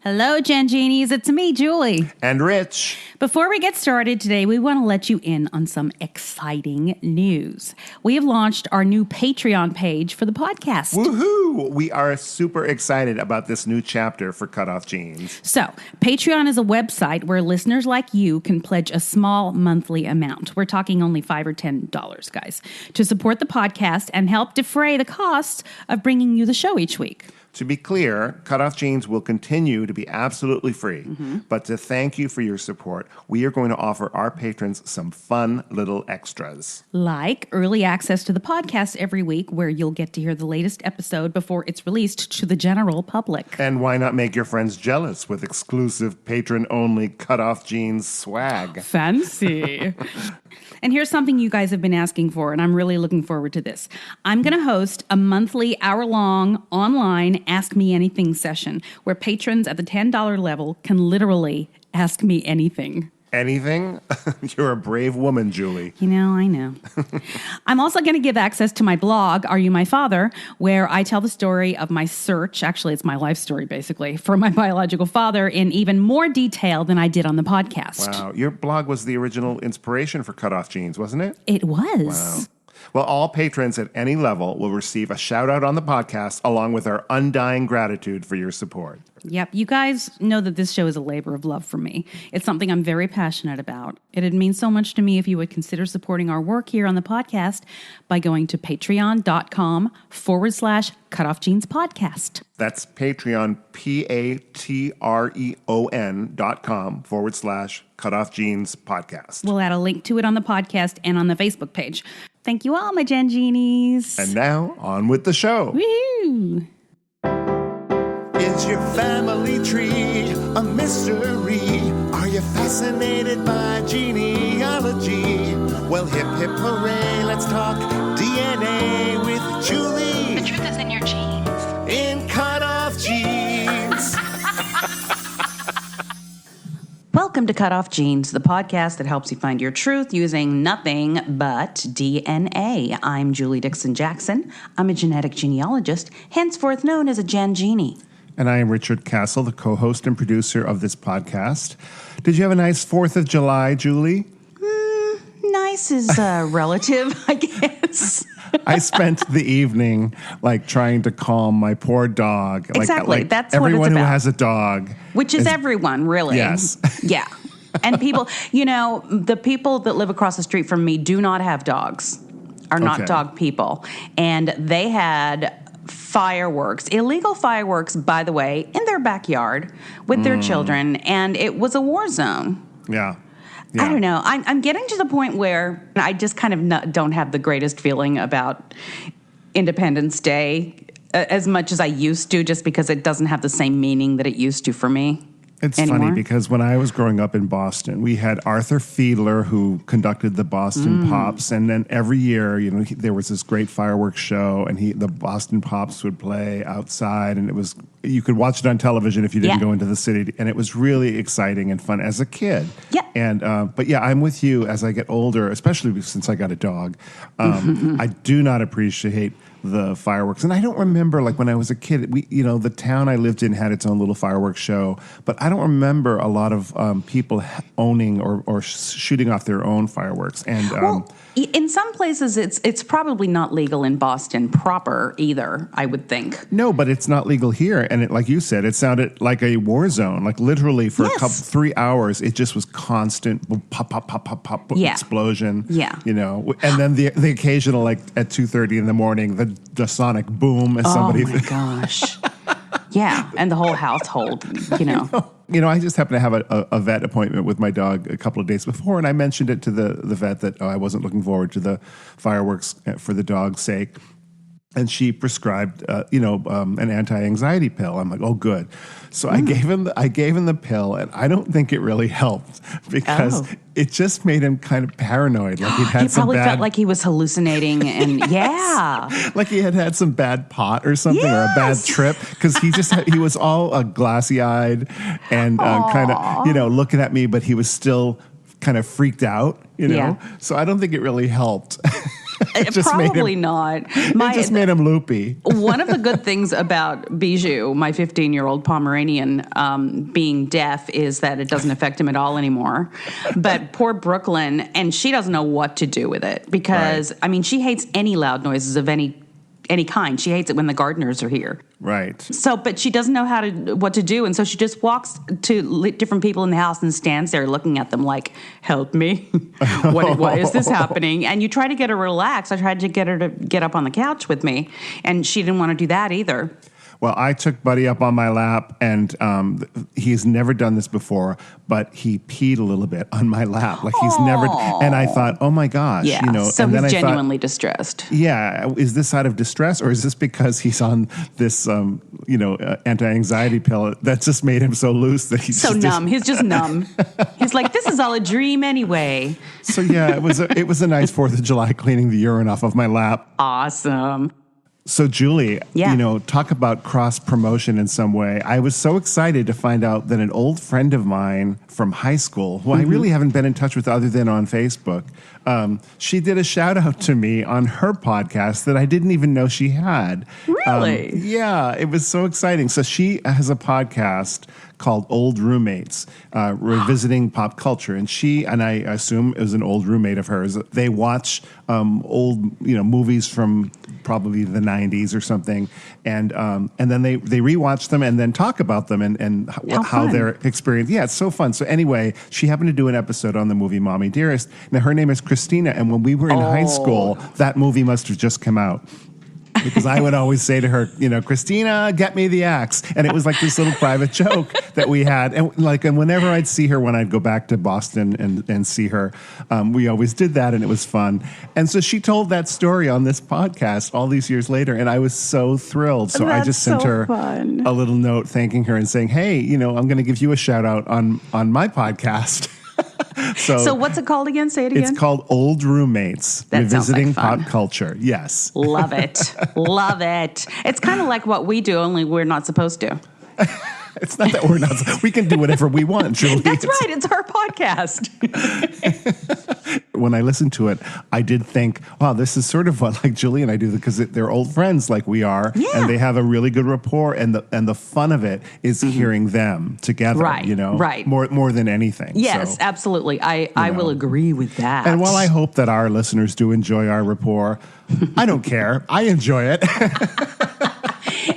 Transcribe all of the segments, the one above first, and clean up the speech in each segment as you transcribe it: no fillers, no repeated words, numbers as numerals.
Hello, Gen Genies. It's me, Julie. And Rich. Before we get started today, we want to let you in on some exciting news. We have launched our new Patreon page for the podcast. Woohoo! We are super excited about this new chapter for CutOff Jeans. So, Patreon is a website where listeners like you can pledge a small monthly amount. We're talking only $5 or $10, guys, to support the podcast and help defray the costs of bringing you the show each week. To be clear, CutOff Jeans will continue to be absolutely free. But to thank you for your support, we are going to offer our patrons some fun little extras. Like early access to the podcast every week, where you'll get to hear the latest episode before it's released to the general public. And why not make your friends jealous with exclusive patron-only CutOff Jeans swag? Fancy. And here's something you guys have been asking for, and I'm really looking forward to this. I'm going to host a monthly, hour-long, online Ask Me Anything session where patrons at the $10 level can literally ask me anything. Anything? You're a brave woman, Julie. You know, I know. I'm also going to give access to my blog, Are You My Father?, where I tell the story of my search, actually it's my life story basically, for my biological father in even more detail than I did on the podcast. Wow, your blog was the original inspiration for CutOff Jeans, wasn't it? It was. Wow. Well, all patrons at any level will receive a shout-out on the podcast along with our undying gratitude for your support. Yep. You guys know that this show is a labor of love for me. It's something I'm very passionate about. It'd mean so much to me if you would consider supporting our work here on the podcast by going to patreon.com/CutOff Jeans podcast. That's Patreon, patreon.com/CutOff Jeans podcast. We'll add a link to it on the podcast and on the Facebook page. Thank you all, my Gen Genies. And now, on with the show. Woo! Is your family tree a mystery? Are you fascinated by genealogy? Well, hip, hip, hooray, let's talk DNA with Julie. The truth is in your genes. In CutOff Jeans. Welcome to CutOff Jeans, the podcast that helps you find your truth using nothing but DNA. I'm Julie Dixon Jackson. I'm a genetic genealogist, henceforth known as a Gen Genie. And I am Richard Castle, the co-host and producer of this podcast. Did you have a nice 4th of July, Julie? Nice is relative, I guess. I spent the evening trying to calm my poor dog. Exactly. That's what it's everyone who about. has a dog. Which is everyone, really. Yes. Yeah. And people, the people that live across the street from me do not have dogs, are not dog people. And they had fireworks, illegal fireworks, by the way, in their backyard with their children. And it was a war zone. Yeah. I don't know. I'm getting to the point where I just kind of don't have the greatest feeling about Independence Day as much as I used to, just because it doesn't have the same meaning that it used to for me. It's anymore. funny because when I was growing up in Boston, we had Arthur Fiedler who conducted the Boston Pops, and then every year, there was this great fireworks show, and the Boston Pops would play outside, and you could watch it on television if you didn't go into the city, and it was really exciting and fun as a kid. Yeah. And but yeah, I'm with you as I get older, especially since I got a dog. I do not appreciate the fireworks. And I don't remember, when I was a kid, the town I lived in had its own little fireworks show, but I don't remember a lot of people owning or shooting off their own fireworks. And in some places, it's probably not legal in Boston proper either, I would think. No, but it's not legal here. And like you said, it sounded like a war zone. Like literally for 3 hours, it just was constant pop, pop, pop, pop, pop, explosion. Yeah. And then the occasional, at 2:30 in the morning, the sonic boom as somebody. Oh my gosh. Yeah, and the whole household, I just happened to have a vet appointment with my dog a couple of days before, and I mentioned it to the vet that I wasn't looking forward to the fireworks for the dog's sake. And she prescribed, an anti-anxiety pill. I'm like, oh, good. So I gave him the pill, and I don't think it really helped because it just made him kind of paranoid. Like he'd had he probably felt like he was hallucinating, and like he had some bad pot or something or a bad trip because he was all glassy-eyed and kind of looking at me, but he was still kind of freaked out. So I don't think it really helped. Probably not. It just made him loopy. One of the good things about Bijou, my 15-year-old Pomeranian, being deaf is that it doesn't affect him at all anymore. But poor Brooklyn, and she doesn't know what to do with it because, Right. I mean, she hates any loud noises of any kind. She hates it when the gardeners are here. Right. So, but she doesn't know what to do, and so she just walks to different people in the house and stands there looking at them like, "Help me! Why is this happening?" And you try to get her relaxed. I tried to get her to get up on the couch with me, and she didn't want to do that either. Well, I took Buddy up on my lap, and he's never done this before, but he peed a little bit on my lap. Like he's never, and I thought, oh my gosh, Yeah, so and then he's I genuinely distressed. Yeah, is this out of distress, or is this because he's on this, anti-anxiety pill that just made him so loose that he's so numb? He's just numb. He's like, this is all a dream anyway. So yeah, it was a nice 4th of July cleaning the urine off of my lap. Awesome. So, Julie, Yeah. Talk about cross-promotion in some way. I was so excited to find out that an old friend of mine from high school, who I really haven't been in touch with other than on Facebook, she did a shout-out to me on her podcast that I didn't even know she had. Really? Yeah, it was so exciting. So she has a podcast called Old Roommates, revisiting pop culture. And she, and I assume it was an old roommate of hers, they watch old movies from probably the 90s or something, and then they rewatch them and then talk about them and how their experience. Yeah, it's so fun. So anyway, she happened to do an episode on the movie Mommy Dearest. Now her name is Christina, and when we were in high school, that movie must have just come out. Because I would always say to her, Christina, get me the axe. And it was like this little private joke that we had. And whenever I'd see her, when I'd go back to Boston and see her, we always did that, and it was fun. And so she told that story on this podcast all these years later, and I was so thrilled. So I just sent her a little note thanking her and saying, hey, I'm going to give you a shout out on my podcast. So what's it called again? Say it again. It's called Old Roommates, That sounds Revisiting like fun. Pop Culture. Yes. Love it. Love it. It's kind of like what we do, only we're not supposed to. It's not that we're not. We can do whatever we want, Julie. That's right. It's our podcast. When I listened to it, I did think, wow, this is sort of what like Julie and I do, because they're old friends like we are, and they have a really good rapport, and the fun of it is hearing them together, Right, right. more than anything. Yes, So, absolutely. I will agree with that. and while I hope that our listeners do enjoy our rapport, I don't care. I enjoy it.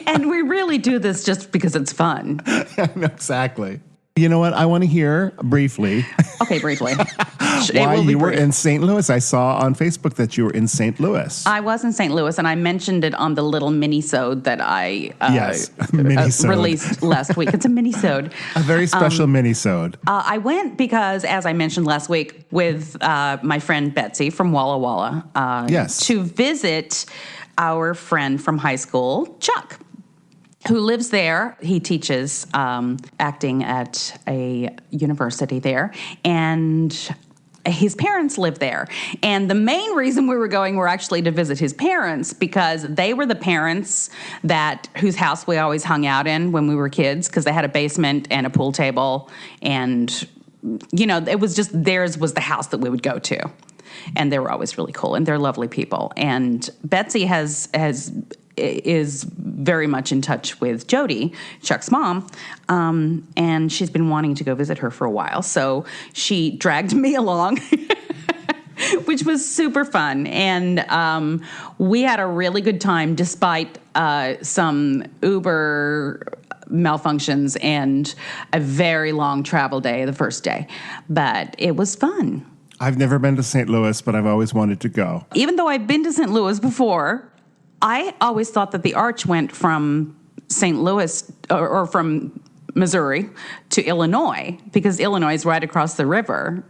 And we really do this just because it's fun. Exactly. You know what? I want to hear briefly. Okay, briefly. Why you were in St. Louis. I saw on Facebook that you were in St. Louis. I was in St. Louis, and I mentioned it on the little mini-sode that I released last week. It's a mini-sode. A very special mini-sode. I went because, as I mentioned last week, with my friend Betsy from Walla Walla, to visit our friend from high school, Chuck, who lives there. He teaches acting at a university there, and his parents live there. And the main reason we were going were actually to visit his parents, because they were the parents whose house we always hung out in when we were kids, because they had a basement and a pool table, and it was just theirs was the house that we would go to. And they were always really cool, and they're lovely people. And Betsy is very much in touch with Jody, Chuck's mom, and she's been wanting to go visit her for a while. So she dragged me along, which was super fun. And we had a really good time despite some Uber malfunctions and a very long travel day the first day. But it was fun. I've never been to St. Louis, but I've always wanted to go. Even though I've been to St. Louis before, I always thought that the arch went from St. Louis or from Missouri to Illinois, because Illinois is right across the river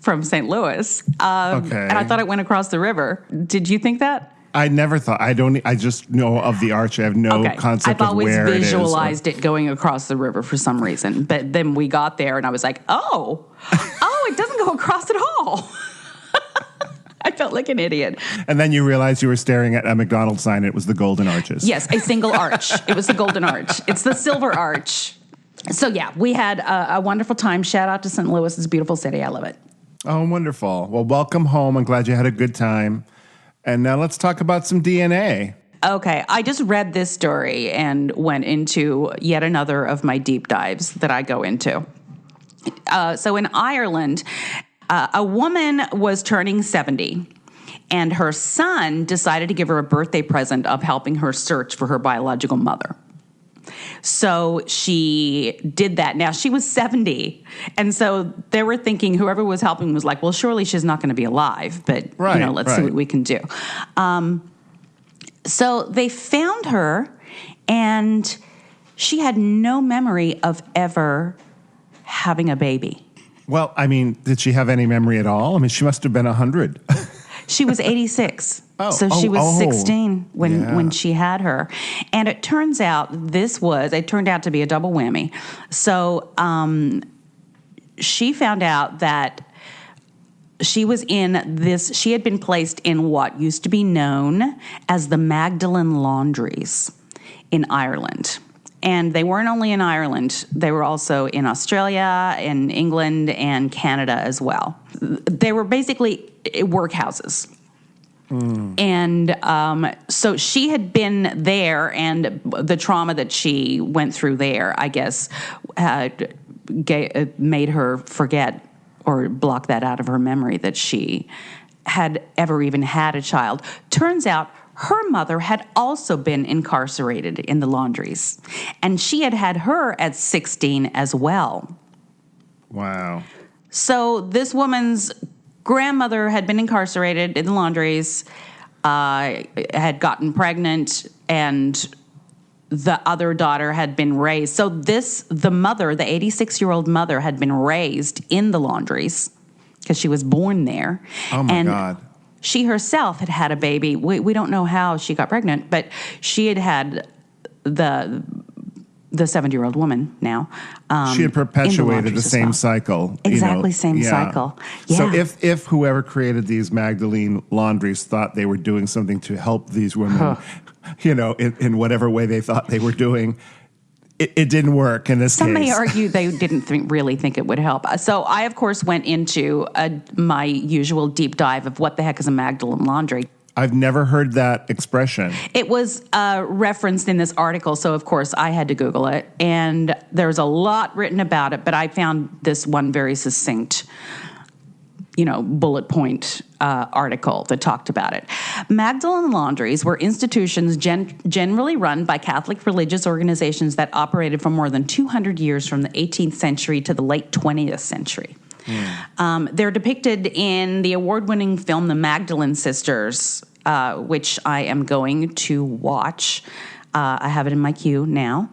from St. Louis. Okay. And I thought it went across the river. Did you think that? I never thought. I just know of the arch. I have no concept of where it is. I've always visualized it going across the river for some reason. But then we got there, and I was like, oh, it doesn't go across at all. I felt like an idiot. And then you realized you were staring at a McDonald's sign. It was the Golden Arches. Yes, a single arch. It was the Golden Arch. It's the Silver Arch. So, yeah, we had a wonderful time. Shout out to St. Louis. It's a beautiful city. I love it. Oh, wonderful. Well, welcome home. I'm glad you had a good time. And now let's talk about some DNA. Okay, I just read this story and went into yet another of my deep dives that I go into. So in Ireland, a woman was turning 70, and her son decided to give her a birthday present of helping her search for her biological mother. So she did that. Now, she was 70, and so they were thinking, whoever was helping was like, well, surely she's not going to be alive, but let's see what we can do. So they found her, and she had no memory of ever having a baby. Well, I mean, did she have any memory at all? I mean, she must have been 100. She was 86. So she was 16 when she had her. And it turns out it turned out to be a double whammy. So she found out that she had been placed in what used to be known as the Magdalene Laundries in Ireland. And they weren't only in Ireland, they were also in Australia, in England, and Canada as well. They were basically workhouses. And so she had been there, and the trauma that she went through there, I guess, made her forget or block that out of her memory that she had ever even had a child. Turns out her mother had also been incarcerated in the laundries, and she had had her at 16 as well. Wow. So this woman's grandmother had been incarcerated in the laundries, had gotten pregnant, and the other daughter had been raised. So the mother, the 86-year-old mother, had been raised in the laundries because she was born there. Oh, my God. She herself had had a baby. We don't know how she got pregnant, but she had the 70-year-old woman now. She had perpetuated the same cycle. Exactly, same cycle. Yeah. So if whoever created these Magdalene Laundries thought they were doing something to help these women, in whatever way they thought they were doing, it didn't work in this case. Somebody argued they didn't really think it would help. So I, of course, went into my usual deep dive of what the heck is a Magdalene Laundry. I've never heard that expression. It was referenced in this article, so of course I had to Google it. And there's a lot written about it, but I found this one very succinct, bullet point article that talked about it. Magdalene Laundries were institutions generally run by Catholic religious organizations that operated for more than 200 years from the 18th century to the late 20th century. They're depicted in the award-winning film The Magdalene Sisters, which I am going to watch. I have it in my queue now.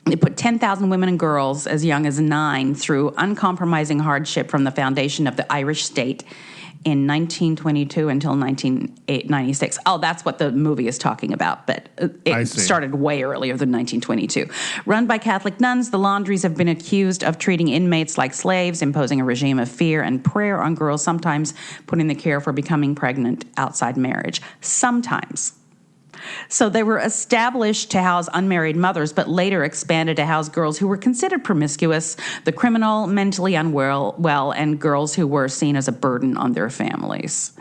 They put 10,000 women and girls as young as 9 through uncompromising hardship from the foundation of the Irish state in 1922 until 1996. Oh, that's what the movie is talking about, but it started way earlier than 1922. Run by Catholic nuns, the laundries have been accused of treating inmates like slaves, imposing a regime of fear and prayer on girls, sometimes putting the care for becoming pregnant outside marriage. Sometimes. So they were established to house unmarried mothers, but later expanded to house girls who were considered promiscuous, the criminal, mentally unwell, and girls who were seen as a burden on their families.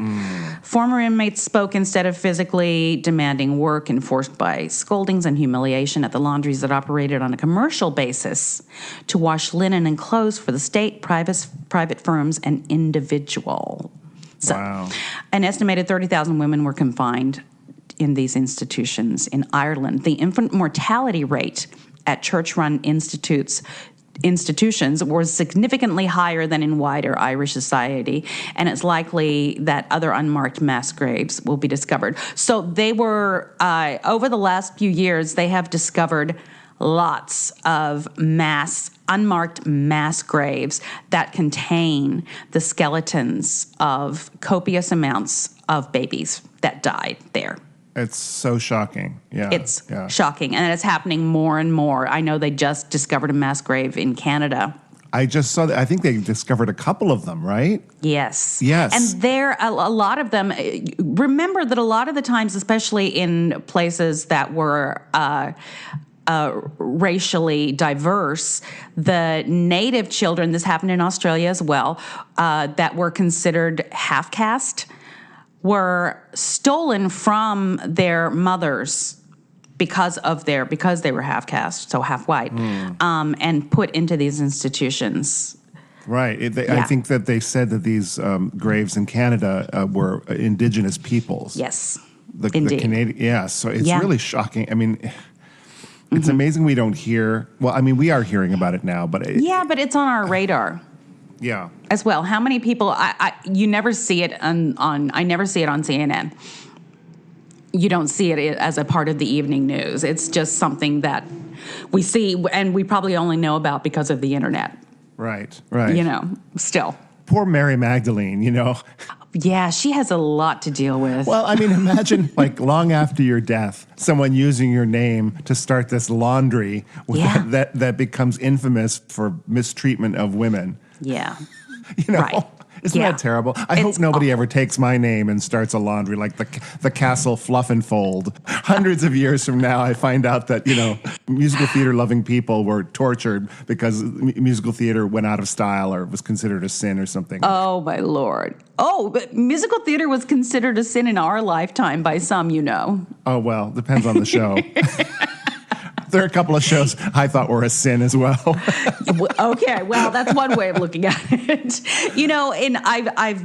Former inmates spoke instead of physically demanding work, enforced by scoldings and humiliation at the laundries that operated on a commercial basis to wash linen and clothes for the state, private firms, and individual. So, wow. An estimated 30,000 women were confined in these institutions in Ireland. The infant mortality rate at church-run institutions was significantly higher than in wider Irish society, and it's likely that other unmarked mass graves will be discovered. So they were, over the last few years, they have discovered lots of unmarked mass graves that contain the skeletons of copious amounts of babies that died there. It's so shocking. Yeah. It's shocking. And it's happening more and more. I know they just discovered a mass grave in Canada. I just saw that. I think they discovered a couple of them, right? Yes. Yes. And a lot of them, remember that a lot of the times, especially in places that were racially diverse, the native children, this happened in Australia as well, that were considered half-caste, were stolen from their mothers because they were half caste, so half white, and put into these institutions. Right. I think that they said that these graves in Canada were indigenous peoples. Yes. Indeed. The Canadian, yeah. So it's really shocking. I mean, it's amazing we don't hear. Well, I mean, we are hearing about it now, but but it's on our radar. Yeah. As well. How many people? You never see it on. I never see it on CNN. You don't see it as a part of the evening news. It's just something that we see, and we probably only know about because of the internet. Right. Still. Poor Mary Magdalene, Yeah, she has a lot to deal with. Well, I mean, imagine long after your death, someone using your name to start this laundry that becomes infamous for mistreatment of women. Yeah. Right. Isn't that terrible? I hope nobody ever takes my name and starts a laundry like the Castle Fluff and Fold. Hundreds of years from now, I find out that, musical theater loving people were tortured because musical theater went out of style or was considered a sin or something. Oh, my Lord. Oh, but musical theater was considered a sin in our lifetime by some, Oh, well, depends on the show. There are a couple of shows I thought were a sin as well. Okay, well, that's one way of looking at it. And I've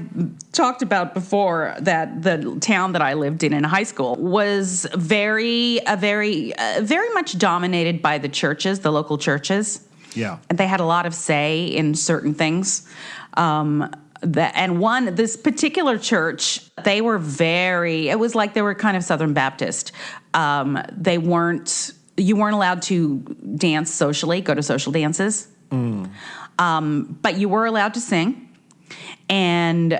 talked about before that the town that I lived in high school was very much dominated by the churches, the local churches. Yeah. And they had a lot of say in certain things. This particular church, they were it was like they were kind of Southern Baptist. You weren't allowed to dance socially, go to social dances. But you were allowed to sing. And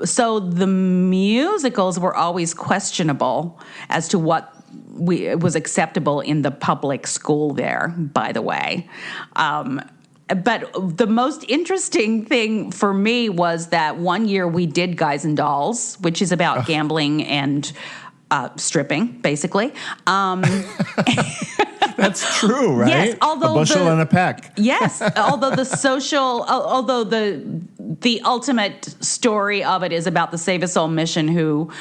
so the musicals were always questionable as to what was acceptable in the public school there, by the way. But the most interesting thing for me was that one year we did Guys and Dolls, which is about gambling and stripping, basically. That's true, right? Yes, although a bushel and a peck. Yes, although the ultimate story of it is about the Save a Soul mission, who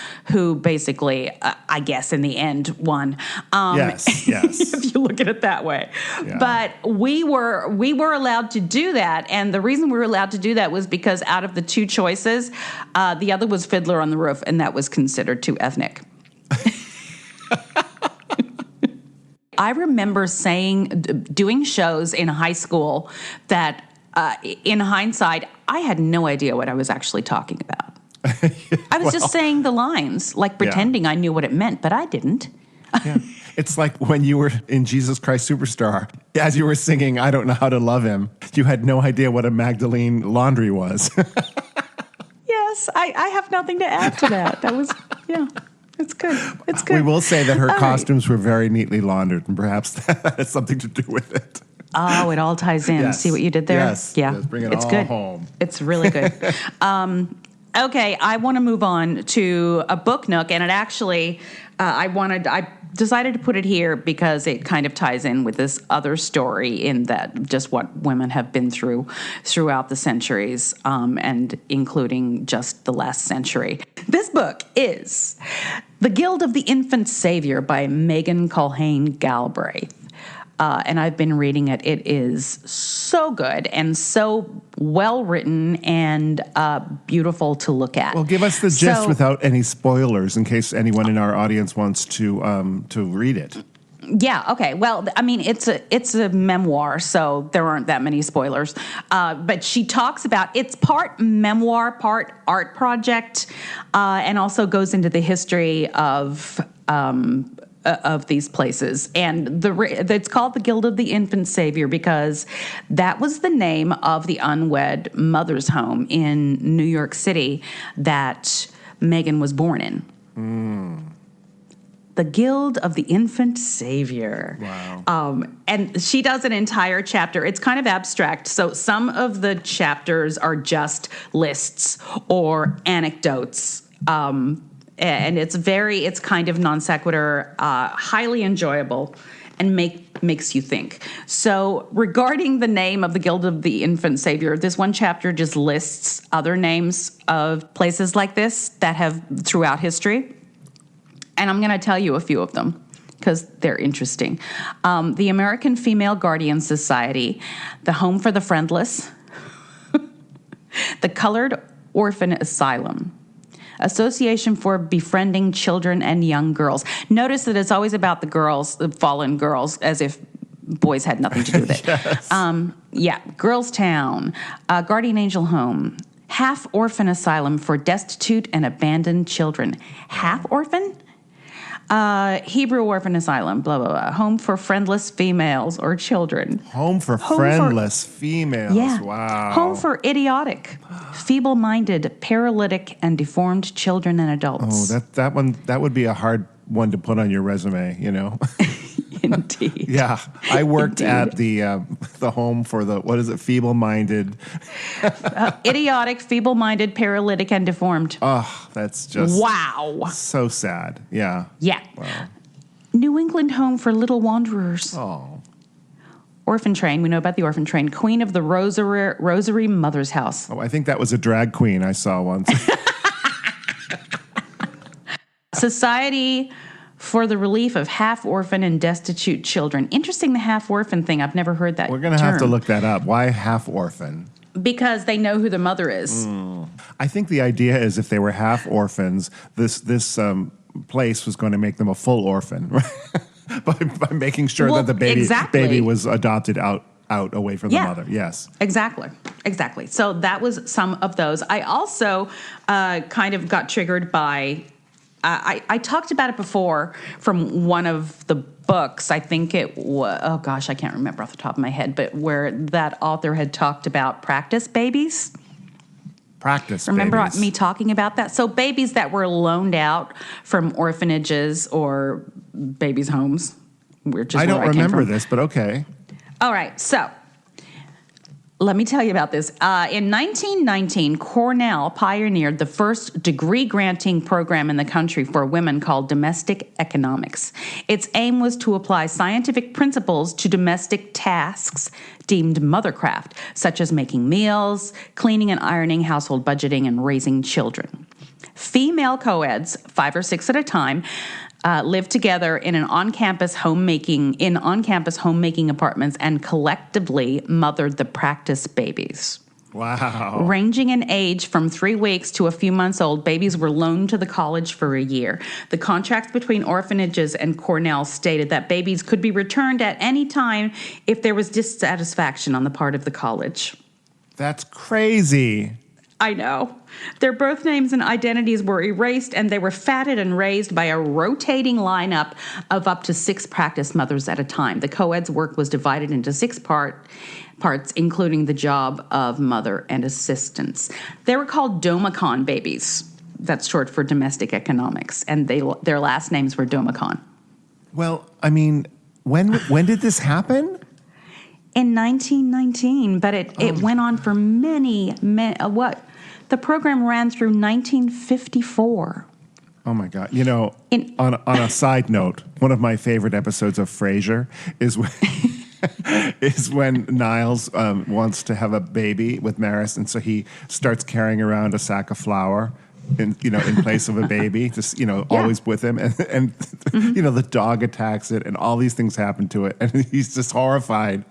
basically, I guess, in the end, won. Yes. If you look at it that way, but we were allowed to do that, and the reason we were allowed to do that was because out of the two choices, the other was Fiddler on the Roof, and that was considered too ethnic. I remember doing shows in high school that, in hindsight, I had no idea what I was actually talking about. I was just saying the lines, pretending I knew what it meant, but I didn't. Yeah. It's like when you were in Jesus Christ Superstar. As you were singing, I Don't Know How to Love Him, you had no idea what a Magdalene Laundry was. Yes, I have nothing to add to that. That was, it's good. It's good. We will say that her costumes were very neatly laundered, and perhaps that has something to do with it. Oh, it all ties in. Yes. See what you did there? Yes. Yeah. Let's bring it it's all good. home. It's really good. Okay, I want to move on to a book nook, and it actually, I decided to put it here because it kind of ties in with this other story in that just what women have been through throughout the centuries, and including just the last century. This book is The Guild of the Infant Savior by Megan Culhane Galbraith. And I've been reading it. It is so good and so well written and beautiful to look at. Well, give us the gist without any spoilers, in case anyone in our audience wants to read it. Yeah. Okay. Well, I mean, it's a memoir, so there aren't that many spoilers. But she talks about it's part memoir, part art project, and also goes into the history of these places. And it's called the Guild of the Infant Savior because that was the name of the unwed mother's home in New York City that Megan was born in. The Guild of the Infant Savior. Wow. And she does an entire chapter. It's kind of abstract. So some of the chapters are just lists or anecdotes. And it's kind of non sequitur, highly enjoyable. and makes you think. So regarding the name of the Guild of the Infant Savior, this one chapter just lists other names of places like this that have throughout history. And I'm going to tell you a few of them because they're interesting. The American Female Guardian Society, the Home for the Friendless, the Colored Orphan Asylum, Association for Befriending Children and Young Girls. Notice that it's always about the girls, the fallen girls, as if boys had nothing to do with it. Yes. Girls Town, Guardian Angel Home, Half Orphan Asylum for Destitute and Abandoned Children. Half Orphan? Hebrew Orphan Asylum, blah, blah, blah. Home for Friendless Females or Children. Home for Friendless Females. Yeah. Wow. Home for idiotic, feeble-minded, paralytic, and deformed children and adults. Oh, that would be a hard one to put on your resume, you know? Indeed. Yeah. I worked at the home for the, what is it, feeble-minded. Idiotic, feeble-minded, paralytic, and deformed. Oh, that's just wow. So sad. Yeah. Yeah. Wow. New England Home for Little Wanderers. Oh. Orphan Train. We know about the Orphan Train. Queen of the Rosary Mother's House. Oh, I think that was a drag queen I saw once. Society for the Relief of Half-Orphan and Destitute Children. Interesting, the half-orphan thing. I've never heard that We're going to have to look that up. Why half-orphan? Because they know who the mother is. I think the idea is if they were half orphans, this place was going to make them a full orphan, right? by making sure that the baby was adopted out away from the mother. Yes. Exactly. So that was some of those. I also kind of got triggered by... I talked about it before from one of the books. I think it was, oh gosh, I can't remember off the top of my head, but where that author had talked about practice babies. Remember me talking about that? So babies that were loaned out from orphanages or babies' homes. I don't remember this, but okay. All right, so... let me tell you about this. In 1919, Cornell pioneered the first degree-granting program in the country for women called domestic economics. Its aim was to apply scientific principles to domestic tasks deemed mothercraft, such as making meals, cleaning and ironing, household budgeting, and raising children. Female co-eds, 5 or 6 at a time, lived together in on-campus homemaking apartments and collectively mothered the practice babies. Wow. Ranging in age from 3 weeks to a few months old, babies were loaned to the college for a year. The contract between orphanages and Cornell stated that babies could be returned at any time if there was dissatisfaction on the part of the college. That's crazy. I know. Their birth names and identities were erased, and they were fatted and raised by a rotating lineup of up to 6 practice mothers at a time. The co-ed's work was divided into 6 parts, including the job of mother and assistants. They were called Domicon babies. That's short for domestic economics, and their last names were Domicon. Well, I mean, when did this happen? In 1919, but it went on for many, the program ran through 1954. Oh my God! You know, on a side note, one of my favorite episodes of Frasier is when Niles wants to have a baby with Maris, and so he starts carrying around a sack of flour in place of a baby, just always with him, and mm-hmm. The dog attacks it, and all these things happen to it, and he's just horrified.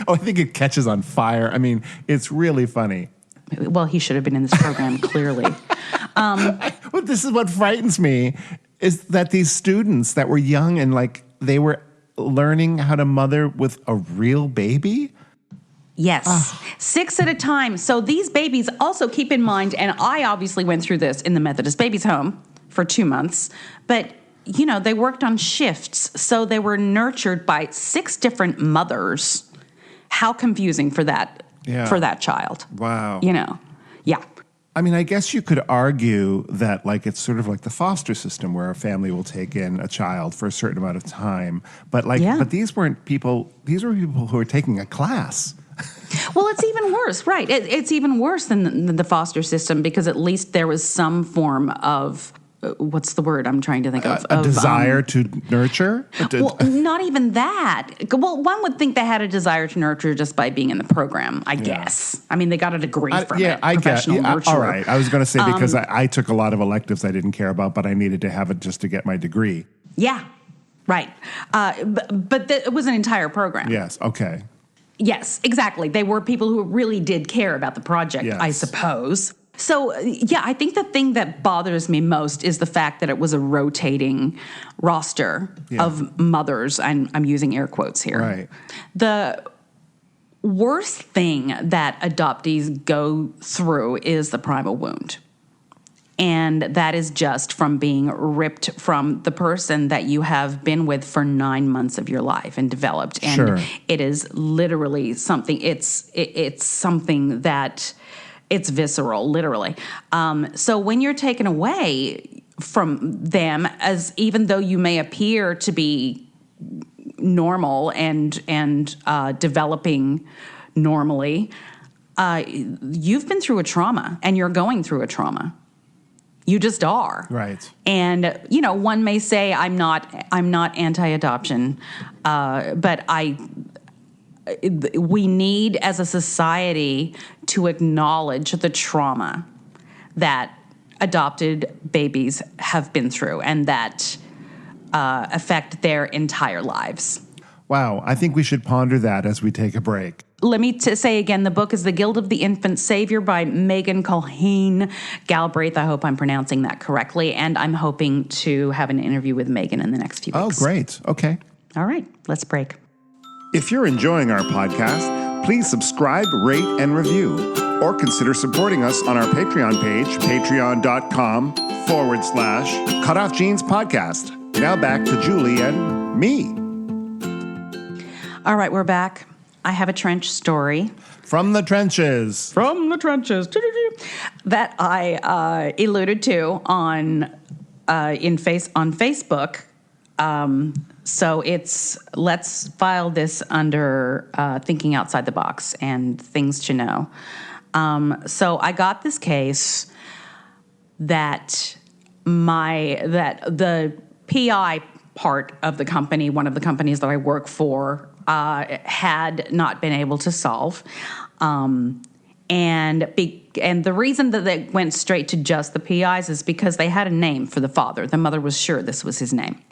I think it catches on fire. I mean, it's really funny. Well, he should have been in this program, clearly. Well, this is what frightens me, is that these students that were young and they were learning how to mother with a real baby? Yes. 6 at a time. So these babies, also keep in mind, and I obviously went through this in the Methodist Babies Home for 2 months, but, they worked on shifts, so they were nurtured by 6 different mothers. How confusing for that. Yeah. For that child. Wow. Yeah. I mean, I guess you could argue that it's sort of like the foster system where a family will take in a child for a certain amount of time. But but these were people who were taking a class. Well, it's even worse, right? It's even worse than the foster system because at least there was some form of what's the word I'm trying to think of? A desire to nurture? Well, not even that. Well, one would think they had a desire to nurture just by being in the program, I guess. I mean, they got a degree from it, professional nurturer. All right. I was going to say, because I took a lot of electives I didn't care about, but I needed to have it just to get my degree. Yeah, right. But it was an entire program. Yes, okay. Yes, exactly. They were people who really did care about the project, I suppose. So, yeah, I think the thing that bothers me most is the fact that it was a rotating roster of mothers, and I'm using air quotes here. Right. The worst thing that adoptees go through is the primal wound. And that is just from being ripped from the person that you have been with for 9 months of your life and developed. And it is literally something, it's something that... It's visceral, literally. So when you're taken away from them, as even though you may appear to be normal and developing normally, you've been through a trauma, and you're going through a trauma. You just are. Right. And, one may say, I'm not anti-adoption, but we need, as a society, to acknowledge the trauma that adopted babies have been through and that affect their entire lives. Wow, I think we should ponder that as we take a break. Let me say again, the book is The Guild of the Infant Savior by Megan Culhane Galbraith. I hope I'm pronouncing that correctly, and I'm hoping to have an interview with Megan in the next few weeks. Oh, great. Okay. All right, let's break. If you're enjoying our podcast, please subscribe, rate, and review, or consider supporting us on our Patreon page, patreon.com/CutOff Jeans Podcast. Now back to Julie and me. All right, we're back. I have a trench story. From the trenches. From the trenches. That I alluded to on Facebook. So let's file this under thinking outside the box and things to know. So I got this case that the PI part of the company, one of the companies that I work for, had not been able to solve. And the reason that they went straight to just the PIs is because they had a name for the father. The mother was sure this was his name.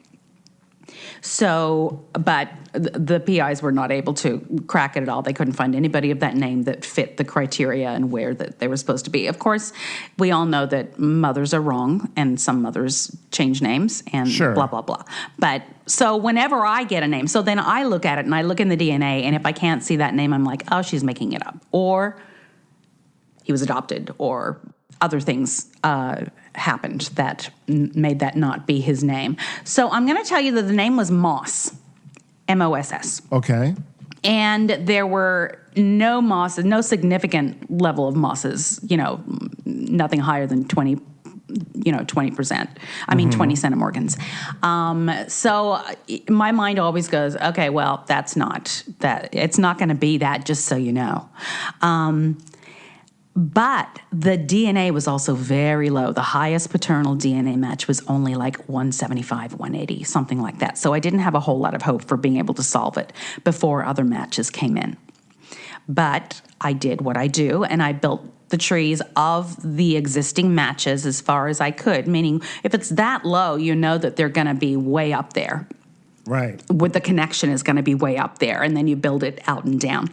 So, but the PIs were not able to crack it at all. They couldn't find anybody of that name that fit the criteria and where that they were supposed to be. Of course, we all know that mothers are wrong, and some mothers change names and blah, blah, blah. But so whenever I get a name, so then I look at it and I look in the DNA, and if I can't see that name, I'm like, oh, she's making it up. Or he was adopted, or other things happened that made that not be his name. So I'm going to tell you that the name was Moss, M-O-S-S. Okay. And there were no mosses, no significant level of mosses, nothing higher than 20%. I mean, 20 centimorgans. So my mind always goes, okay, well, that's not that. It's not going to be that, just so you know. But the DNA was also very low. The highest paternal DNA match was only like 175, 180, something like that. So I didn't have a whole lot of hope for being able to solve it before other matches came in. But I did what I do, and I built the trees of the existing matches as far as I could, meaning if it's that low, you know that they're going to be way up there. Right. With the connection is going to be way up there, and then you build it out and down.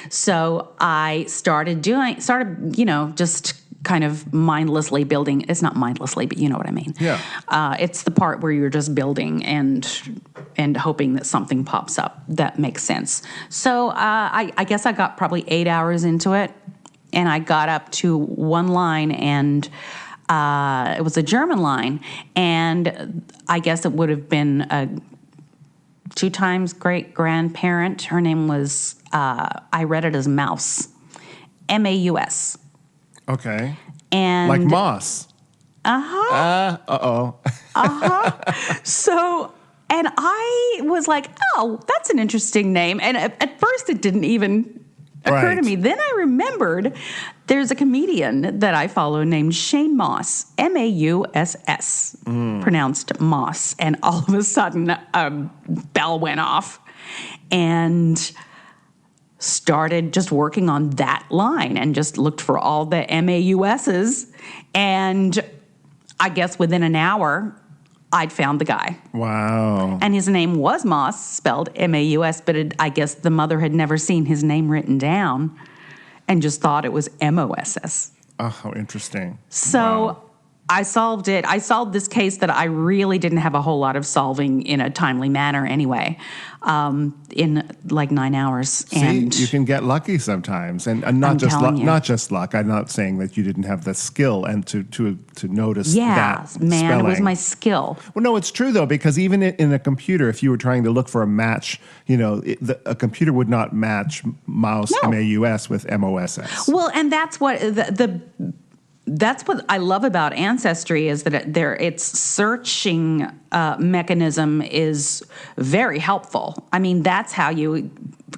So I started, just kind of mindlessly building. It's not mindlessly, but you know what I mean. Yeah. It's the part where you're just building and hoping that something pops up that makes sense. So I guess I got probably 8 hours into it, and I got up to one line, and it was a German line, and I guess it would have been a 2 times great-grandparent. Her name was, I read it as Mouse, M-A-U-S. Okay. And like moss. Uh-huh. Uh-oh. Uh-huh. So, and I was like, oh, that's an interesting name. And at first it didn't even, occur to me. Then I remembered there's a comedian that I follow named Shane Moss, Mauss, pronounced Moss. And all of a sudden, a bell went off and started just working on that line and just looked for all the MAUSs. And I guess within an hour, I'd found the guy. Wow. And his name was Moss, spelled M-A-U-S, but I guess the mother had never seen his name written down and just thought it was M-O-S-S. Oh, how interesting. So I solved it. I solved this case that I really didn't have a whole lot of solving in a timely manner anyway, in like 9 hours. See, and you can get lucky sometimes, and not just luck. Not just luck. I'm not saying that you didn't have the skill and to notice that spelling. It was my skill. Well, no, it's true though, because even in a computer, if you were trying to look for a match, a computer would not match mouse M-A-U-S with M-O-S-S. Well, and that's what that's what I love about Ancestry is that its searching mechanism is very helpful. I mean, that's how you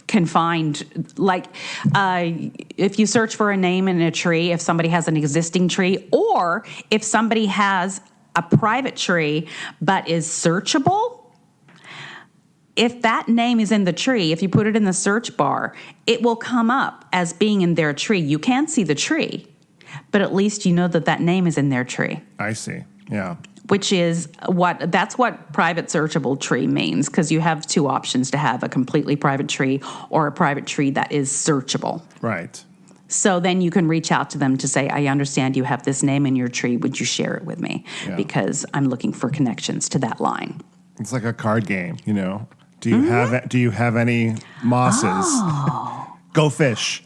can find, if you search for a name in a tree, if somebody has an existing tree, or if somebody has a private tree but is searchable. If that name is in the tree, if you put it in the search bar, it will come up as being in their tree. You can't see the tree, but at least you know that name is in their tree. I see. Yeah. Which is that's what private searchable tree means, because you have two options to have a completely private tree or a private tree that is searchable. Right. So then you can reach out to them to say, I understand you have this name in your tree. Would you share it with me? Yeah. Because I'm looking for connections to that line. It's like a card game, Do you have any mosses? Oh. Go fish.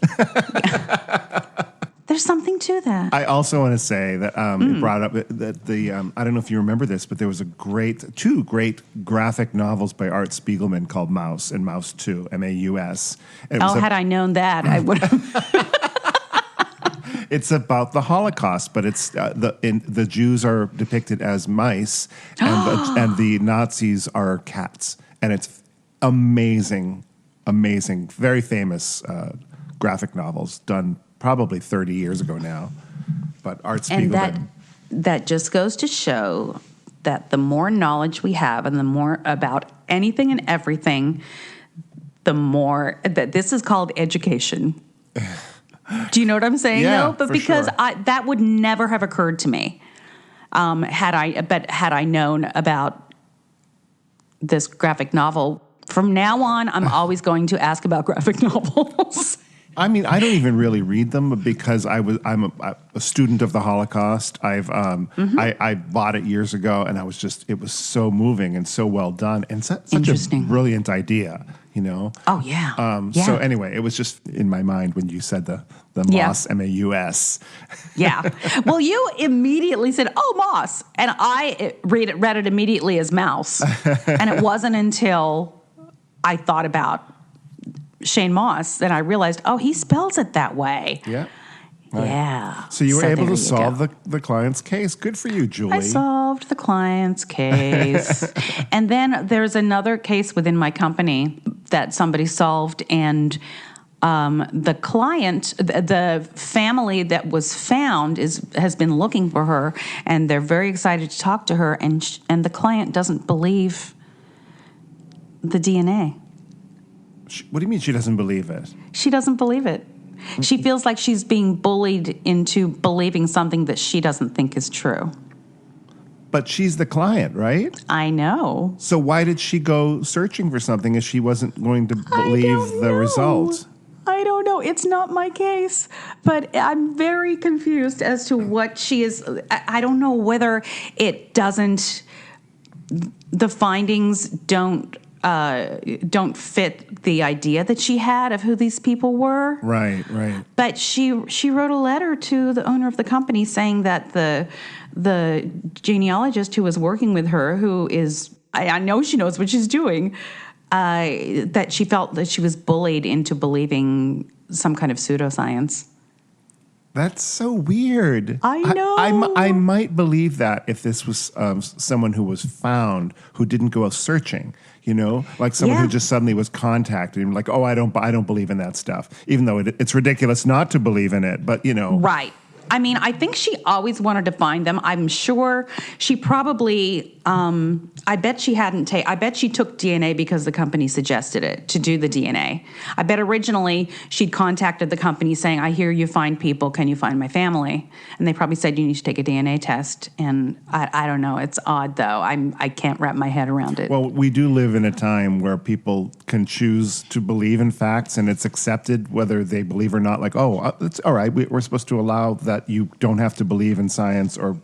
There's something to that. I also want to say that it brought up that I don't know if you remember this, but there was two great graphic novels by Art Spiegelman called Maus and Maus 2, M-A-U-S. Had I known that, I would have. It's about the Holocaust, but it's the Jews are depicted as mice, and the Nazis are cats, and it's amazing, very famous graphic novels done probably 30 years ago now. But Art Spiegelman. And that just goes to show that the more knowledge we have and the more about anything and everything, the more that this is called education. Do you know what I'm saying? Yeah, though? But because sure. That would never have occurred to me had I known about this graphic novel. From now on, I'm always going to ask about graphic novels. I mean, I don't even really read them because I'm a student of the Holocaust. I bought it years ago, and it was so moving and so well done, and such a brilliant idea, Oh yeah. So anyway, it was just in my mind when you said the Moss, M-A-U-S. Yeah. Well, you immediately said, "Oh, Moss," and I read it immediately as mouse, and it wasn't until I thought about Shane Moss that I realized, he spells it that way. Yeah. Right. Yeah. So you were able to solve the client's case. Good for you, Julie. I solved the client's case. And then there's another case within my company that somebody solved, and the client, the family that was found has been looking for her, and they're very excited to talk to her, and the client doesn't believe the DNA. What do you mean she doesn't believe it? She doesn't believe it. She feels like she's being bullied into believing something that she doesn't think is true. But she's the client, right? I know. So why did she go searching for something if she wasn't going to believe the result? I don't know. It's not my case. But I'm very confused as to what she is. I don't know whether it doesn't, the findings don't fit the idea that she had of who these people were. Right. But she wrote a letter to the owner of the company saying that the genealogist who was working with her, who is, I know she knows what she's doing, that she felt that she was bullied into believing some kind of pseudoscience. That's so weird. I know. I might believe that if this was someone who was found who didn't go out searching, like someone who just suddenly was contacted and like, oh, I don't believe in that stuff, even though it's ridiculous not to believe in it. But right. I mean, I think she always wanted to find them. I'm sure she probably, I bet she took DNA because the company suggested it to do the DNA. I bet originally she'd contacted the company saying, I hear you find people, can you find my family? And they probably said, you need to take a DNA test. And I don't know, it's odd though. I can't wrap my head around it. Well, we do live in a time where people can choose to believe in facts and it's accepted whether they believe or not. Like, oh, it's all right, we're supposed to allow that you don't have to believe in science or,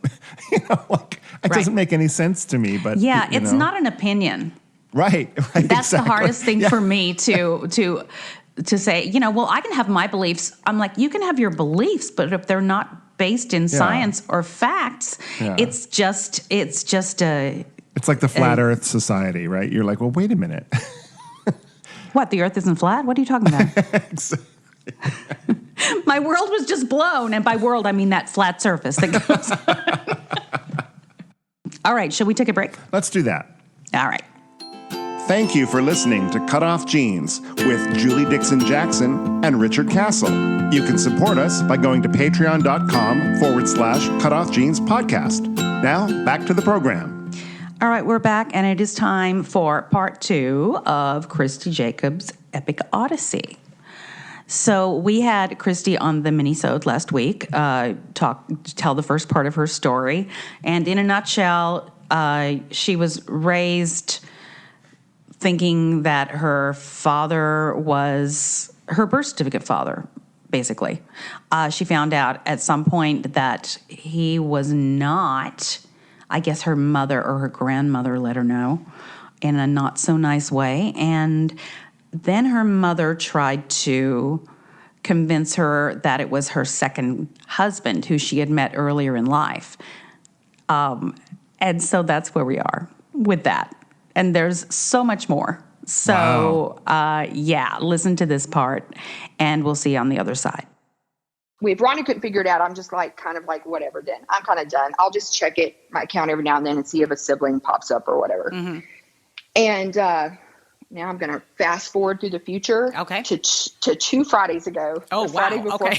it doesn't make any sense to me. But yeah, it's not an opinion. Right. That's exactly. The hardest thing for me to say, well, I can have my beliefs. I'm like, you can have your beliefs, but if they're not based in science or facts, it's just a... It's like the Flat Earth Society, right? You're like, well, wait a minute. What, the Earth isn't flat? What are you talking about? My world was just blown, and by world, I mean that flat surface that goes on. All right, shall we take a break? Let's do that. All right. Thank you for listening to CutOff Jeans with Julie Dixon Jackson and Richard Castle. You can support us by going to patreon.com/CutOff Jeans podcast. Now, back to the program. All right, we're back, and it is time for part 2 of Christy Jacobs' epic Odyssey. So we had Christy on the mini-sode last week, tell the first part of her story. And in a nutshell, she was raised thinking that her father was her birth certificate father, basically. She found out at some point that he was not. I guess her mother or her grandmother let her know in a not-so-nice way. And then her mother tried to convince her that it was her second husband who she had met earlier in life. And so that's where we are with that. And there's so much more. So, listen to this part, and we'll see you on the other side. If Ronnie couldn't figure it out, I'm just kind of like, whatever, then. I'm kind of done. I'll just check my account every now and then and see if a sibling pops up or whatever. Mm-hmm. And now I'm going to fast forward through the future to 2 Fridays ago. Oh, Friday before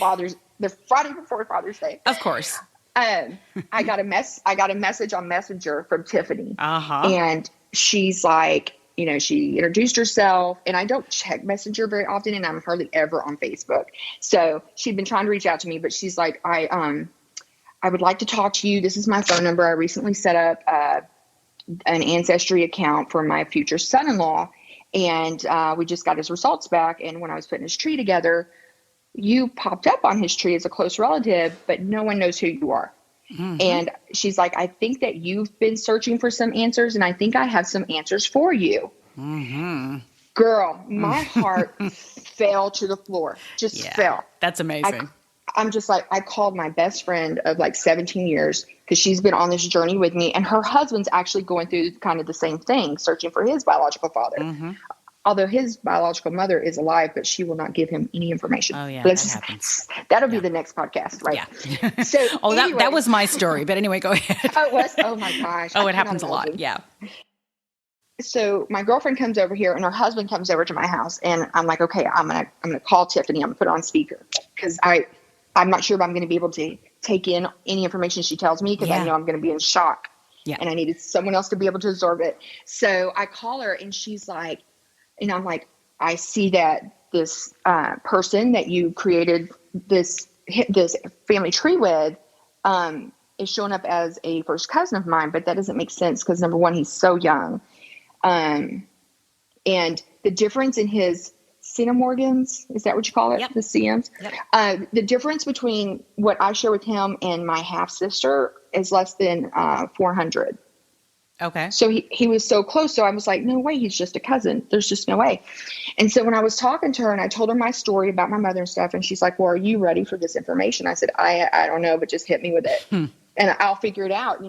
the Friday before Father's Day. Of course. I got a message on Messenger from Tiffany. And she's like, she introduced herself, and I don't check Messenger very often, and I'm hardly ever on Facebook. So she'd been trying to reach out to me, but she's like, I would like to talk to you. This is my phone number. I recently set up an Ancestry account for my future son-in-law, and we just got his results back. And when I was putting his tree together, you popped up on his tree as a close relative, but no one knows who you are. Mm-hmm. And she's like, I think that you've been searching for some answers, and I think I have some answers for you. Mm-hmm. Girl, my heart fell to the floor. Just fell. That's amazing. I'm just like, I called my best friend of like 17 years because she's been on this journey with me, and her husband's actually going through kind of the same thing, searching for his biological father. Mm-hmm. Although his biological mother is alive, but she will not give him any information. Oh, yeah, that happens. That'll be the next podcast, right? Yeah. So, anyway, that was my story. But anyway, go ahead. Oh, it was? Oh, my gosh. It happens a lot. Yeah. So my girlfriend comes over here, and her husband comes over to my house. And I'm like, okay, I'm gonna call Tiffany. I'm going to put her on speaker because I'm not sure if I'm going to be able to take in any information she tells me because I know I'm going to be in shock. Yeah. And I needed someone else to be able to absorb it. So I call her, and she's like, and I'm like, I see that this person that you created this family tree with is showing up as a first cousin of mine, but that doesn't make sense because, number one, he's so young. And the difference in his centimorgans, is that what you call it? Yep. The CMs? Yep. The difference between what I share with him and my half-sister is less than 400. Okay. So he was so close. So I was like, no way, he's just a cousin. There's just no way. And so when I was talking to her and I told her my story about my mother and stuff, and she's like, well, are you ready for this information? I said, I don't know, but just hit me with it. And I'll figure it out.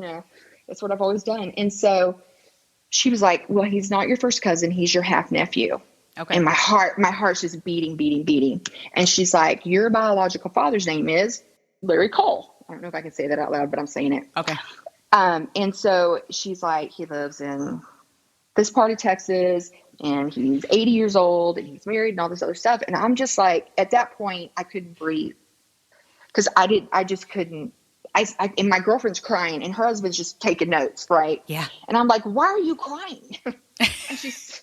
That's what I've always done. And so she was like, well, he's not your first cousin. He's your half nephew. Okay. And my heart's just beating. And she's like, your biological father's name is, Larry Cole. I don't know if I can say that out loud, but I'm saying it. Okay. And so she's like, he lives in this part of Texas and he's 80 years old and he's married and all this other stuff. And I'm just like, at that point, I couldn't breathe because I just couldn't. And my girlfriend's crying and her husband's just taking notes. Right. Yeah. And I'm like, why are you crying?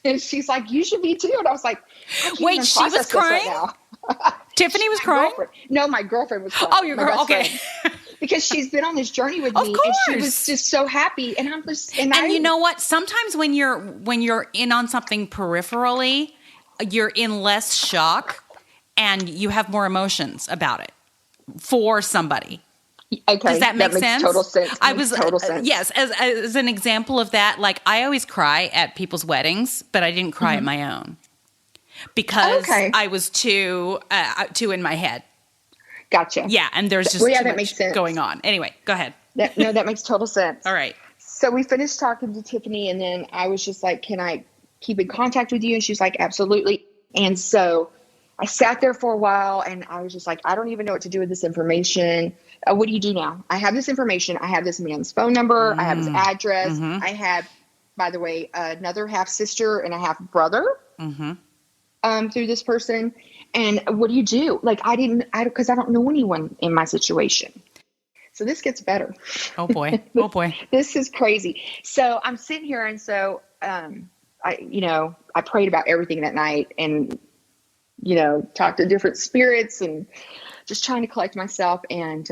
and she's like, you should be too. And I was like, wait, she was crying? Right now. Tiffany was crying? No, my girlfriend was crying. Oh, your girl. Okay. Because she's been on this journey with me, and she was just so happy. And I'm just, and you know what? Sometimes when you're in on something peripherally, you're in less shock, and you have more emotions about it for somebody. Okay, does that make sense? Total sense. Total sense. Yes, as an example of that, like I always cry at people's weddings, but I didn't cry at my own because I was too in my head. Gotcha. Yeah, and there's just too much going on. Anyway, go ahead. That makes total sense. All right. So we finished talking to Tiffany, and then I was just like, can I keep in contact with you? And she's like, absolutely. And so I sat there for a while, and I was just like, I don't even know what to do with this information. What do you do now? I have this information. I have this man's phone number. I have his address. Mm-hmm. I have, by the way, another half sister and a half brother through this person. And what do you do? Like, because I don't know anyone in my situation. So this gets better. Oh boy. Oh boy. This is crazy. So I'm sitting here. And so, I prayed about everything that night and, talked to different spirits and just trying to collect myself. And,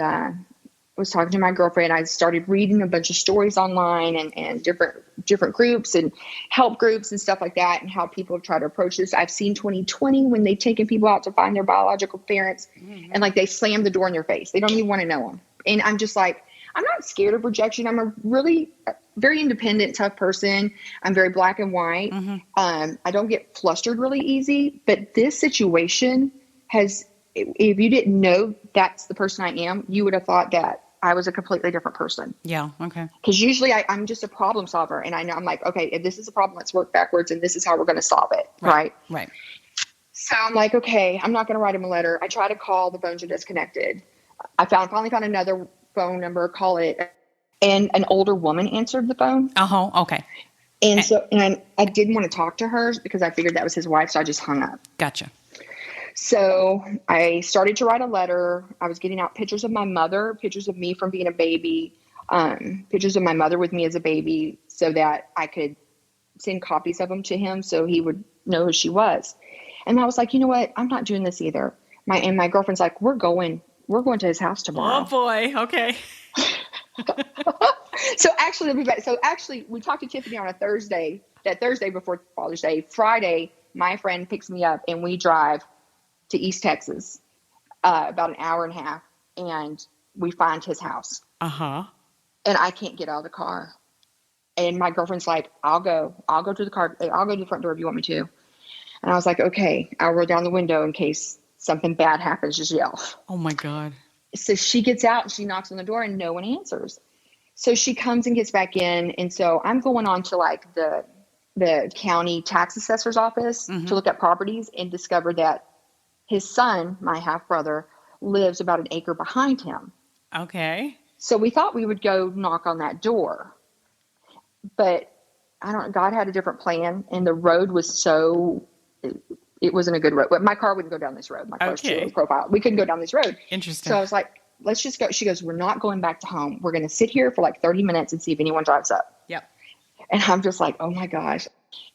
was talking to my girlfriend. I started reading a bunch of stories online and different groups and help groups and stuff like that, and how people try to approach this. I've seen 2020 when they've taken people out to find their biological parents, and like they slam the door in their face. They don't even want to know them. And I'm just like, I'm not scared of rejection. I'm a really very independent, tough person. I'm very black and white. I don't get flustered really easy, but this situation has, if you didn't know that's the person I am, you would have thought that I was a completely different person. Yeah. Okay. Because usually I'm just a problem solver, and I know I'm like, okay, if this is a problem, let's work backwards, and this is how we're going to solve it. Right. So I'm like, okay, I'm not going to write him a letter. I try to call, the phones are disconnected. I finally found another phone number, call it, and an older woman answered the phone. Okay. And so, and I didn't want to talk to her because I figured that was his wife, so I just hung up. Gotcha. So I started to write a letter. I was getting out pictures of my mother, pictures of me from being a baby, pictures of my mother with me as a baby, so that I could send copies of them to him so he would know who she was. And I was like, you know what? I'm not doing this either. My girlfriend's like, we're going to his house tomorrow. Oh boy. Okay. So actually, we talked to Tiffany on a Thursday, that Thursday before Father's Day. Friday, my friend picks me up and we drive to East Texas, about an hour and a half, and we find his house. And I can't get out of the car. And my girlfriend's like, I'll go to the car. I'll go to the front door if you want me to. And I was like, okay, I'll roll down the window in case something bad happens, just yell. Oh my God. So she gets out and she knocks on the door and no one answers. So she comes and gets back in. And so I'm going on to like the county tax assessor's office to look at properties, and discover that his son, my half brother, lives about an acre behind him. Okay. So we thought we would go knock on that door, but God had a different plan, and the road was it wasn't a good road. My car wouldn't go down this road. My car's too low profile. We couldn't go down this road. Interesting. So I was like, let's just go. She goes, we're not going back to home. We're going to sit here for like 30 minutes and see if anyone drives up. Yep. And I'm just like, oh my gosh.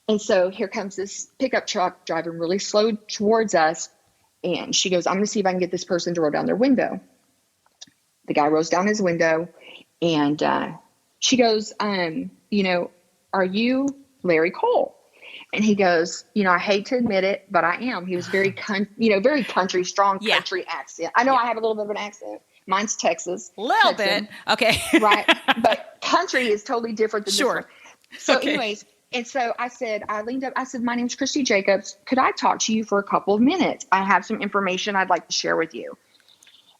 And so here comes this pickup truck driving really slow towards us. And she goes, I'm going to see if I can get this person to roll down their window. The guy rolls down his window, and she goes, are you Larry Cole? And he goes, I hate to admit it, but I am. He was very, very country, strong country accent. I know I have a little bit of an accent. Mine's Texas. A little bit. Okay. Right. But country is totally different than this one. So anyways, and so I leaned up, I said, my name's Christy Jacobs. Could I talk to you for a couple of minutes? I have some information I'd like to share with you.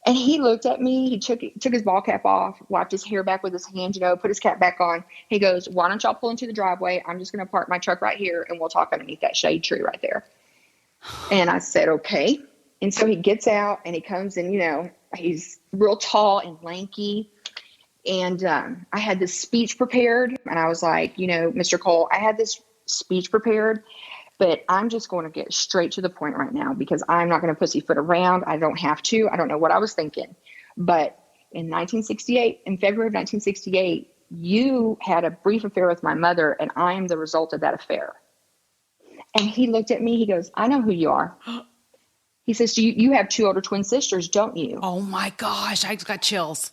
And he looked at me, he took his ball cap off, wiped his hair back with his hand, put his cap back on. He goes, why don't y'all pull into the driveway? I'm just going to park my truck right here and we'll talk underneath that shade tree right there. And I said, okay. And so he gets out and he comes in, He's real tall and lanky. And I had this speech prepared, and I was like, Mr. Cole, I had this speech prepared, but I'm just going to get straight to the point right now because I'm not going to pussyfoot around. I don't have to. I don't know what I was thinking. But in February of 1968, you had a brief affair with my mother, and I am the result of that affair. And he looked at me. He goes, I know who you are. He says, you have 2 older twin sisters, don't you? Oh, my gosh. I just got chills.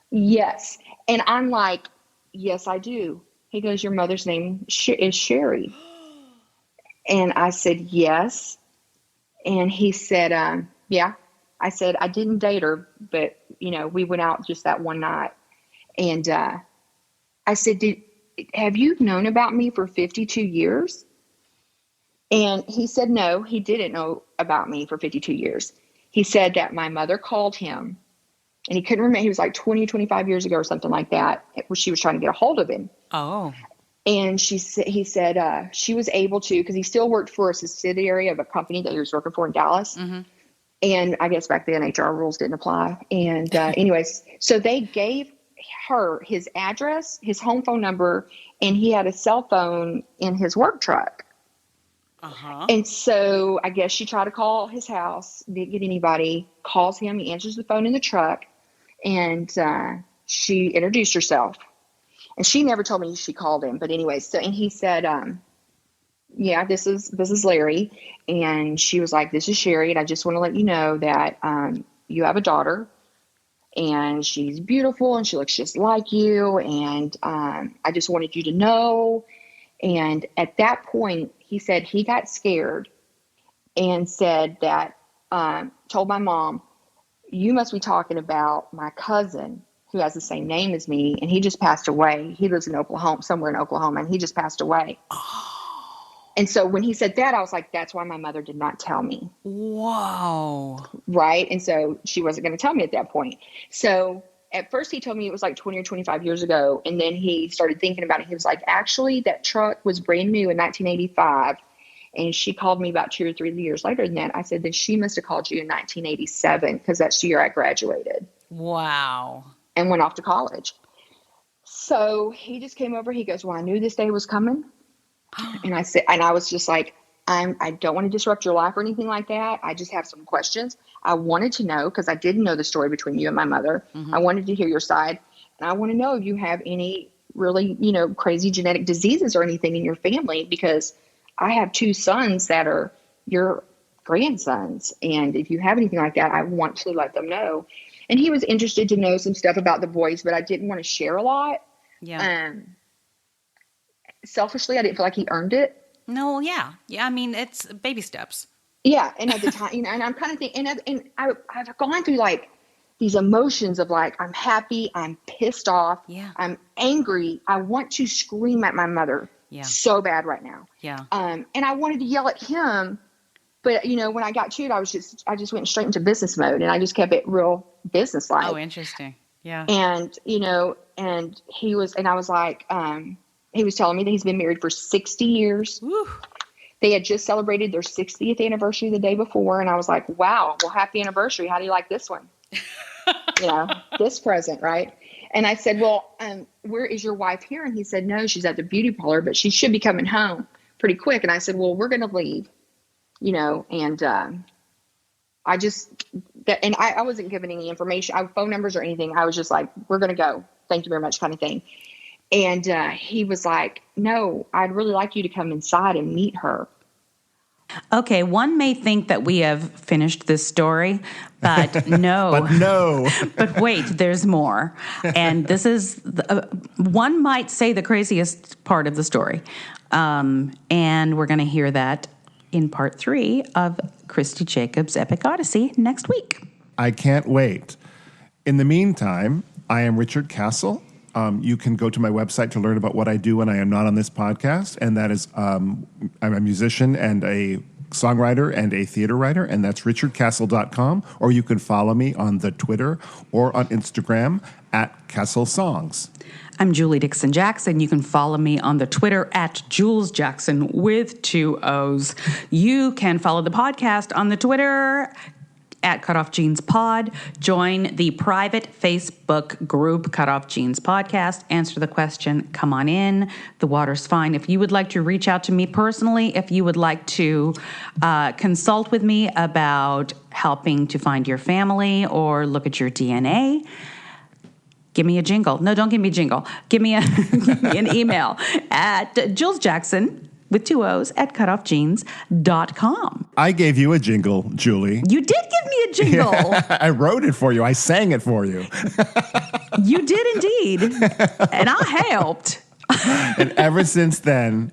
Yes. And I'm like, yes, I do. He goes, your mother's name is Sherry. And I said, yes. And he said, yeah. I said, I didn't date her, but, we went out just that one night. And I said, have you known about me for 52 years? And he said, no, he didn't know about me for 52 years. He said that my mother called him, and he couldn't remember. He was like 20, 25 years ago or something like that. She was trying to get a hold of him. Oh. And he said she was able to, because he still worked for a subsidiary of a company that he was working for in Dallas. Mm-hmm. And I guess back then HR rules didn't apply. And anyways, so they gave her his address, his home phone number, and he had a cell phone in his work truck. Uh-huh. And so I guess she tried to call his house, didn't get anybody, calls him, he answers the phone in the truck, and she introduced herself. And she never told me she called him. But anyway, and he said, yeah, this is Larry. And she was like, this is Sherry. And I just want to let you know that you have a daughter, and she's beautiful and she looks just like you. And I just wanted you to know. And at that point, he said he got scared and said that, told my mom, you must be talking about my cousin who has the same name as me, and he just passed away. He lives in Oklahoma, somewhere in Oklahoma, and he just passed away. Oh. And so when he said that, I was like, that's why my mother did not tell me. Wow. Right? And so she wasn't going to tell me at that point. So at first he told me it was like 20 or 25 years ago, and then he started thinking about it. He was like, actually, that truck was brand new in 1985, and she called me about 2 or 3 years later than that. I said, then she must have called you in 1987 because that's the year I graduated. Wow. And went off to college. So he just came over. He goes, well, I knew this day was coming. And I said, and I was just like, I don't want to disrupt your life or anything like that. I just have some questions. I wanted to know, because I didn't know the story between you and my mother. Mm-hmm. I wanted to hear your side. And I want to know if you have any really, crazy genetic diseases or anything in your family, because I have 2 sons that are your grandsons. And if you have anything like that, I want to let them know. And he was interested to know some stuff about the boys, but I didn't want to share a lot. Yeah. Selfishly, I didn't feel like he earned it. No, yeah. Yeah, I mean, it's baby steps. Yeah, and at the time, and I'm kind of thinking, and I've gone through like these emotions of like, I'm happy, I'm pissed off, yeah, I'm angry, I want to scream at my mother so bad right now. Yeah. And I wanted to yell at him, but when I got to it, I just went straight into business mode, and I just kept it real business-like. Oh, interesting. Yeah. And, and he was, and I was like, he was telling me that he's been married for 60 years. Woo. They had just celebrated their 60th anniversary the day before. And I was like, wow, well, happy anniversary. How do you like this one? This present, right? And I said, well, where is your wife here? And he said, no, she's at the beauty parlor, but she should be coming home pretty quick. And I said, well, we're going to leave, and I just, and I wasn't given any information, phone numbers or anything. I was just like, we're going to go. Thank you very much, kind of thing. And he was like, no, I'd really like you to come inside and meet her. Okay, one may think that we have finished this story, but no. But no. But wait, there's more. And this is, one might say, the craziest part of the story. And we're going to hear that in part 3 of Christy Jacobs' Epic Odyssey next week. I can't wait. In the meantime, I am Richard Castle. You can go to my website to learn about what I do when I am not on this podcast, and that is I'm a musician and a songwriter and a theater writer, and that's richardcastle.com, or you can follow me on the Twitter or on Instagram at Castle Songs. I'm Julie Dixon Jackson. You can follow me on the Twitter at Jules Jackson with 2 O's. You can follow the podcast on the Twitter at CutOff Jeans Pod. Join the private Facebook group, CutOff Jeans Podcast. Answer the question, come on in. The water's fine. If you would like to reach out to me personally, if you would like to consult with me about helping to find your family or look at your DNA, give me a jingle. No, don't give me a jingle. Give me an email at Jules Jackson with 2 O's at cutoffjeans.com. I gave you a jingle, Julie. You did give me a jingle. I wrote it for you. I sang it for you. You did indeed. And I helped. And ever since then,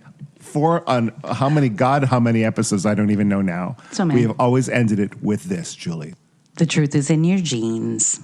how many episodes, I don't even know now. So many. We have always ended it with this, Julie. The truth is in your jeans.